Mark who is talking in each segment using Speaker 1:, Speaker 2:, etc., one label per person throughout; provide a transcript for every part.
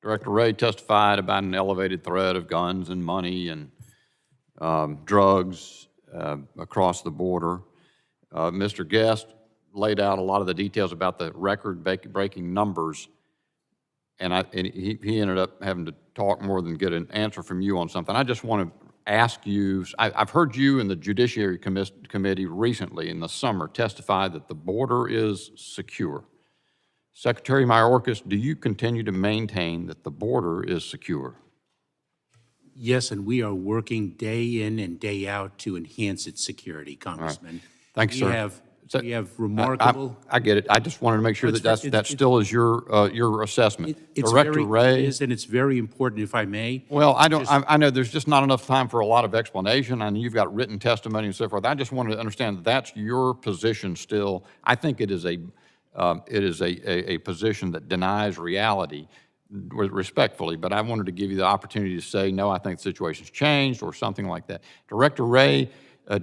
Speaker 1: Director Wray testified about an elevated threat of guns and money and drugs across the border. Mr. Guest laid out a lot of the details about the record-breaking numbers, and he ended up having to talk more than get an answer from you on something. I just want to ask you, I've heard you and the Judiciary Committee recently in the summer testify that the border is secure. Secretary Mayorkas, do you continue to maintain that the border is secure?
Speaker 2: Yes, and we are working day in and day out to enhance its security, Congressman.
Speaker 1: Right. Thanks, sir.
Speaker 2: We have remarkable.
Speaker 1: I get it. I just wanted to make sure that still is your assessment. Director Wray.
Speaker 2: It is, and it's very important, if I may.
Speaker 1: Well, I know there's just not enough time for a lot of explanation, and you've got written testimony and so forth. I just wanted to understand that that's your position still. I think it is a position that denies reality, respectfully, but I wanted to give you the opportunity to say, no, I think the situation's changed or something like that. Director Wray,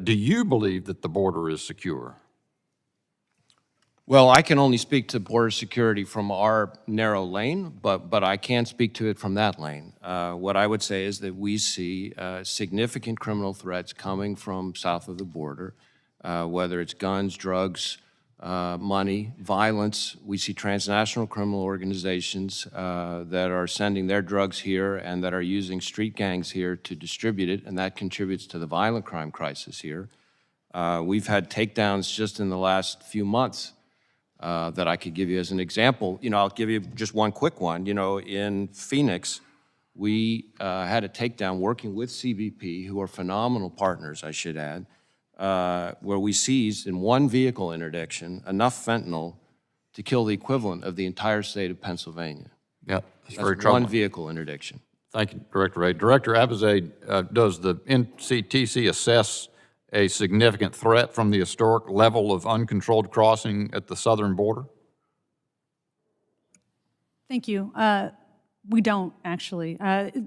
Speaker 1: do you believe that the border is secure?
Speaker 3: Well, I can only speak to border security from our narrow lane, but I can speak to it from that lane. What I would say is that we see significant criminal threats coming from south of the border, whether it's guns, drugs, money, violence. We see transnational criminal organizations that are sending their drugs here and that are using street gangs here to distribute it, and that contributes to the violent crime crisis here. We've had takedowns just in the last few months that I could give you as an example. I'll give you just one quick one. In Phoenix, we had a takedown working with CBP, who are phenomenal partners, I should add, where we seized in one vehicle interdiction enough fentanyl to kill the equivalent of the entire state of Pennsylvania.
Speaker 1: Yeah, that's very
Speaker 3: That's
Speaker 1: troubling.
Speaker 3: one vehicle interdiction.
Speaker 1: Thank you, Director Wray. Director Abizaid, does the NCTC assess a significant threat from the historic level of uncontrolled crossing at the southern border?
Speaker 4: Thank you. We don't, actually.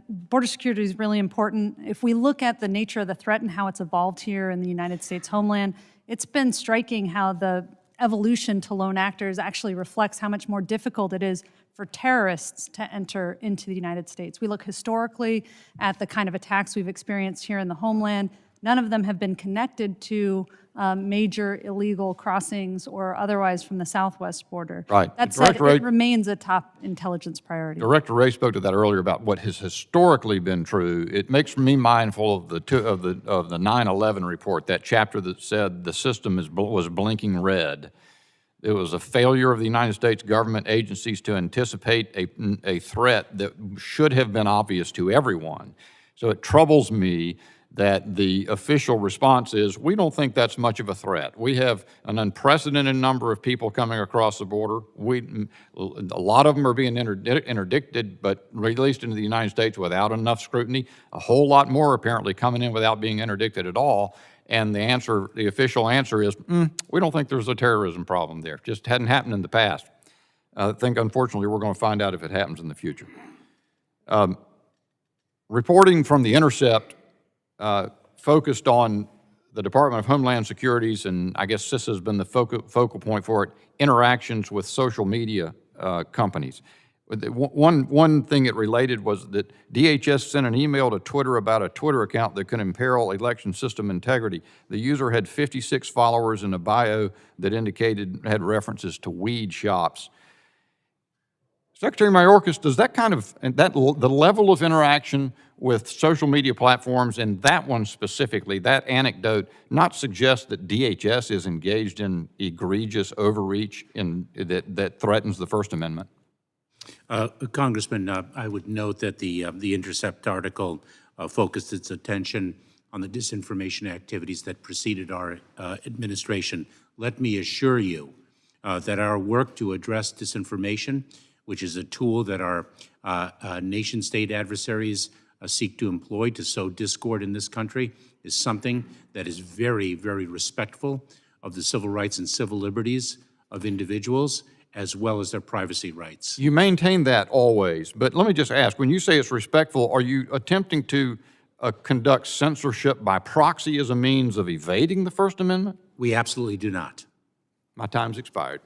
Speaker 4: Border security is really important. If we look at the nature of the threat and how it's evolved here in the United States homeland, it's been striking how the evolution to lone actors actually reflects how much more difficult it is for terrorists to enter into the United States. We look historically at the kind of attacks we've experienced here in the homeland. None of them have been connected to major illegal crossings or otherwise from the southwest border.
Speaker 1: Right.
Speaker 4: That said, it remains a top intelligence priority.
Speaker 1: Director Wray spoke to that earlier about what has historically been true. It makes me mindful of the 9/11 report, that chapter that said the system was blinking red. It was a failure of the United States government agencies to anticipate a threat that should have been obvious to everyone. So it troubles me that the official response is, we don't think that's much of a threat. We have an unprecedented number of people coming across the border. A lot of them are being interdicted, but released into the United States without enough scrutiny. A whole lot more apparently coming in without being interdicted at all. And the official answer is, we don't think there's a terrorism problem there. Just hadn't happened in the past. I think, unfortunately, we're going to find out if it happens in the future. Reporting from The Intercept focused on the Department of Homeland Security's, and I guess CISA has been the focal point for it, interactions with social media companies. One thing it related was that DHS sent an email to Twitter about a Twitter account that could imperil election system integrity. The user had 56 followers in a bio that had references to weed shops. Secretary Mayorkas, does the level of interaction with social media platforms, and that one specifically, that anecdote, not suggest that DHS is engaged in egregious overreach that threatens the First Amendment?
Speaker 2: Congressman, I would note that the Intercept article focused its attention on the disinformation activities that preceded our administration. Let me assure you that our work to address disinformation, which is a tool that our nation-state adversaries seek to employ to sow discord in this country, is something that is very, very respectful of the civil rights and civil liberties of individuals, as well as their privacy rights.
Speaker 1: You maintain that always, but let me just ask, when you say it's respectful, are you attempting to conduct censorship by proxy as a means of evading the First Amendment?
Speaker 2: We absolutely do not.
Speaker 1: My time's expired.